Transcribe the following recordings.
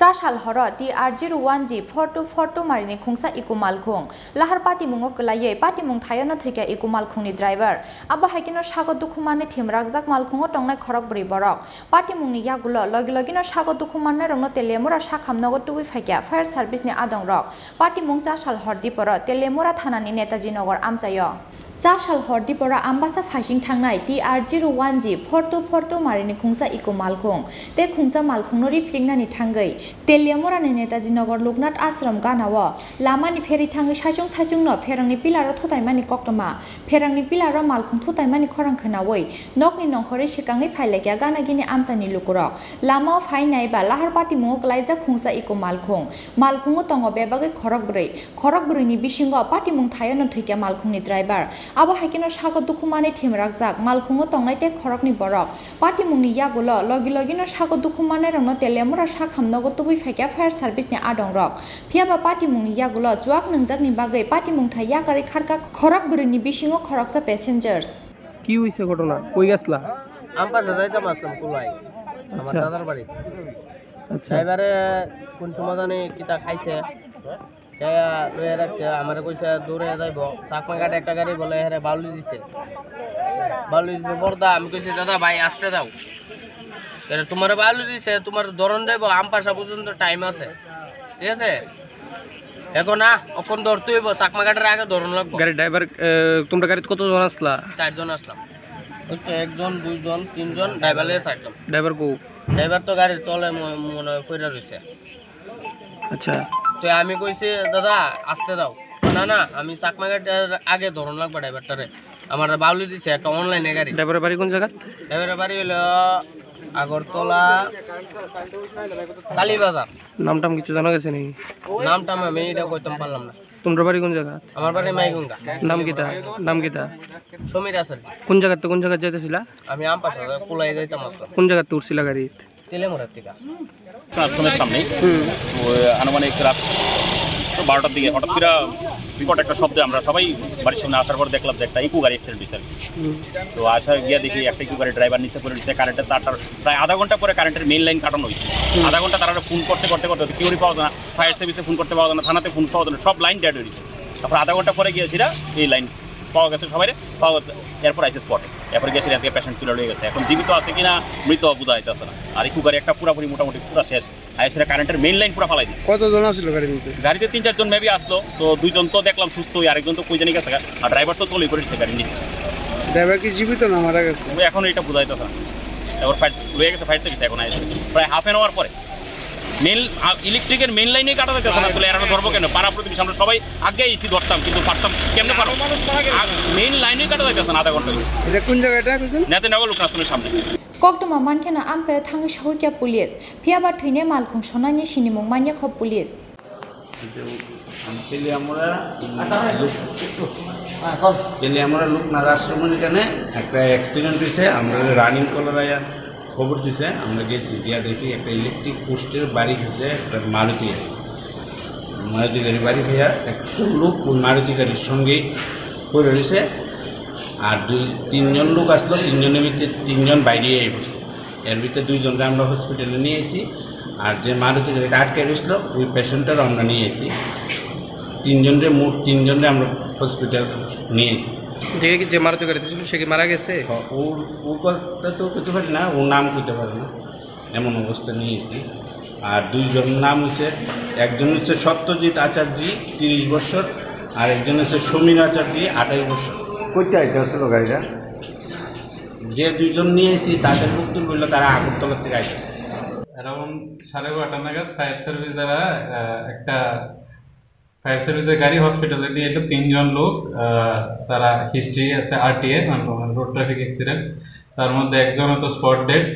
साल हर TR01G4242 मारिनि खुंसा eco मालखुं लाहार पाती मुंगो कलायै पाती मुंग थायनो थैका इको मालखुंनि ड्राइभार आबा हाइकिनो सागो दुखुमाने थिमरागजाक मालखुंगो टंनाय खरक ब्रै बरक पाती मुंगनि यागुलो लगे लगेनो सागो दुखुमाने रंनो तेलेमुरा साखामनगो टुबि फाइका फायर सार्भिसनि आदं रक पाती मुंग साल हरदिपर तेलेमुरा थानानि नेताजी नगर आमचायो साल हरदिपर आम्बासा फाइसिं थांनाय TR01G4242 मारिनि खुंसा इको मालखुं ते खुंसा मालखुंनो रिफ्रिंनानि थांगै तेलियामुरानि नेताजी नगर लोकनाथ आश्रम गानाव लामानि फेरि थाङै साइचुंनो फेरांनि पिलारो थथायमानि कक्टमा फेरांनि पिलारो मालखुं थथायमानि खरां खोनावै नकनि नंखरै सिकांनि फाइलायग्या गानागिनि आमचानि लुकुरक लामाव फाइ नायबा लाहार पार्टी मुङो गलायजा खुंसा इको मालखुङो तंग बेबागै खरक ब्रैनि बिसिंग पार्टी मुं थायनो थैक्या मालखुंनि ड्राइभार आबो हाइकिनो सागो दुखुमाने थिमरागजाक मालखुङो तंनाय ते खरकनि बरक पार्टी मुंनि यागुलो लगे लगेनो सागो दुखुमाने रंनो तेलेमुरा साखामनगो तुबि फाइक्या फायर सार्भिसनि आदं रक फियाबा पार्टी मुंनि यागुलो जुआक नंजाकनि बागै पार्टी मुं थाय याकारि खारका खरक ब्रैनि बिसिङो खरकसा पैसेंजार्स কি হইছে ঘটনা কই গেছলা আমপাশে যাইতাম আসলাম কুলাই আমার দাদার বাড়ি আচ্ছা ড্রাইভারে কোন সময় জানি কিতা খাইছে খাইয়া লইয়া রাখছে আমার কইছে দূরে যাইব চাকমা ঘাটে একটা গাড়ি বলে হেরে বাউলি দিছে বর্দা আমি কইছি দাদা ভাই আসতে দাও তোমার বাউলি দিছে তোমার ধরন যাইব আমপাশা পর্যন্ত টাইম আছে ঠিক আছে এখন না এখন ধরতে হইব চাকমা ঘাটের আগে ধরন লাগবে গাড়ি ড্রাইভার তোমরা গাড়িতে কতজন আসলা 4 জন আসলাম হচ্ছে 1 জন 2 জন 3 জন ড্রাইভারে 4 জন ড্রাইভার কো ড্রাইভার তো গাড়ির তলে মনে হয় পড়ে রইছে আচ্ছা তো আমি কইছি দাদা আসতে দাও না আমি চাকমা ঘাটের আগে ধরন লাগবে ড্রাইভারটারে আমার বাউলি দিছে একটা অনলাইনে গাড়ি ড্রাইভারের বাড়ি কোন জায়গা ড্রাইভারের বাড়ি হলো আগরতলা কালীবাজার নামটাম কিছু জানা গেছে নাকি নামটা আমি এটা কইতাম পারলাম না তোমরা বাড়ি কোন জায়গা আমার বাড়ি মাইগুঙ্গা নাম কিটা সমীর আছে কোন জায়গা যাইতেছিলা আমি আমপাশা কুলাই যাইতাম আসলাম কোন জায়গা উঠছিলা গাড়ি তেলেমুড়ার থেকে আশ্রমের সামনে আনুমানিক রাত 12টার দিকে হঠাৎ করে বিকট একটা শব্দে আমরা সবাই বাড়ির সামনে আসার পর দেখলাম যে একটা ইকো গাড়ি অ্যাক্সিডেন্ট হয়েছে তো আসা গিয়ে দেখি একটা ইকো গাড়ি ড্রাইভার নিচে পড়ে দিচ্ছে কারেন্টের তারটার প্রায় আধা ঘন্টা পরে কারেন্টের মেইন লাইন কাটানো হয়েছে আধা ঘন্টা তারা ফোন করতে কেউই পাওয়া যায় না ফায়ার সার্ভিসে ফোন করতে পাওয়া যায় না থানাতে ফোন পাওয়া যায় না সব লাইন ডেড হয়েছে তারপর আধা ঘন্টা পরে গিয়েছিলা এই লাইন পাওয়া গেছে সবাই পাওয়া গেছে এরপর আইসে স্পটে এরপর গেছে এদিকে পেশেন্ট তুলে রয়ে গেছে এখন জীবিত আছে কিনা মৃত বোঝা যাইতেছে না আর ইকো গাড়ি একটা পুরোপুরি মোটামুটি পুরো শেষ আইসে কারেন্টের মেইন লাইন পুরো ফালাই দিচ্ছে কতজন আসছিল গাড়িতে 3-4 জন মেবি আসলো তো 2 জন তো দেখলাম সুস্থ আরেকজন তো কই জানি গেছে আর ড্রাইভার তো তলেই করে দিচ্ছে গাড়ি নিচে ড্রাইভার কি জীবিত না মারা গেছে এখন এটা বোঝাইতেছে না এবার ফায়ার লয়ে গেছে ফায়ার সার্ভিস এখন আইসে প্রায় হাফ অ্যান আওয়ার পরে মেইন ইলেকট্রিকের মেইন লাইনেই কাটা যাইতেছে না বলে এরানো ধরবো কেন পাড়া প্রতিবেশী আমরা সবাই আগে এসি ধরতাম কিন্তু পারতাম কেমনে পারবো মেইন লাইনেই কাটা যাইতেছে না আধা ঘন্টা এটা কোন জায়গাটা নেতানগর লোকনাথনের সামনে कक्टमा मानखेना आमचाय थाङै सहैक्या पुलिस फियाबा थैने मालखुं सनानि सिनिमुं मान्या खब पुलिस আমরা লোকনাথ আশ্রমের এখানে একটা অ্যাক্সিডেন্ট হয়েছে আমরা রানিং কলারাইয়া খবর দিছে আমরা গেছি গিয়া দেখি একটা ইলেকট্রিক পোস্টের বাড়ি গেছে একটা মারুতি গাড়ি বাড়ি হইয়া একটা লোক ওই মারুতি গাড়ির সঙ্গেই পড়ে রয়েছে আর 2-3 লোক আসলো 3 জনের ভিতরে 3 জন বাইরে পড়ছে এর ভিতরে 2 জনকে আমরা হসপিটালে নিয়ে এসেছি আর যে মারুতি গাড়িটা আটকে রয়েছিল ওই পেশেন্টটারও আমরা নিয়ে এসেছি 3 জনরে আমরা হসপিটাল নিয়ে এসেছি দেখে কি যে মারুতি গাড়িতে ছিল সে কি মারা গেছে ওর কথা তো কইতে পারি না ওর নাম কইতে পারি না এমন অবস্থা নিয়ে এসেছি আর 2 জনের নাম হচ্ছে একজন হচ্ছে সত্যজিৎ আচার্যি 30 বছর আর একজন হচ্ছে সমীর আচার্যি 28 বছর কইতে আইতে আসলো গাড়িটা যে 2 জন নিয়ে এসেছি তাদের বক্তব্য বললো তারা আগরতলা থেকে আসছে এরকম 12:30 নাগাদ ফায়ার সার্ভিস দ্বারা একটা ফায়ার সার্ভিসের গাড়ি হসপিটালে নিয়ে এলো 3 জন লোক তারা হিস্ট্রি আছে আরটিএ রোড ট্রাফিক অ্যাক্সিডেন্ট তার মধ্যে একজন তো স্পট ডেড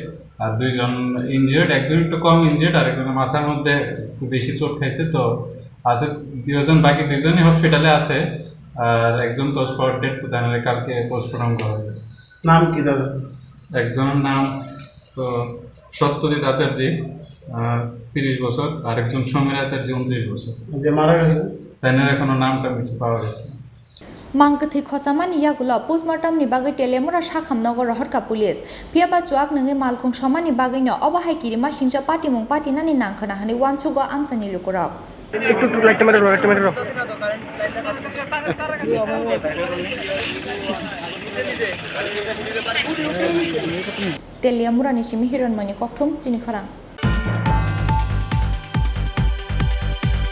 আর 2 জন ইনজিয়ার্ড একজন একটু কম ইনজিয়ার্ড আর একজন মাথার মধ্যে খুব বেশি চোট খাইছে তো আছে 2 জন বাকি 2 জনই হসপিটালে আছে আর একজন তো স্পট ডেড তো জানালে কালকে পোস্টমর্টম করা হবে নাম কি দাদা একজনের নাম তো সত্যজিৎ আচার্যি 30 বছর আর একজন সমীর আচার্যি 29 বছর যে মারা গেছে তাদের এখনো নামটা কিছু পাওয়া গেছে Mangkathi khosamani yagulo postmortem ni bagai telemura Shakhamnagar Rohorka police phiaba chuak nangi malkhung samani bagai no obahai kirima singja party mung party nani nangkhana hani wansugo amsani lukurok একটু লাইটটা মেরে রাখ লাইটটা মেরে রাখ Telemura ni simi hiranmani kokthum chini khara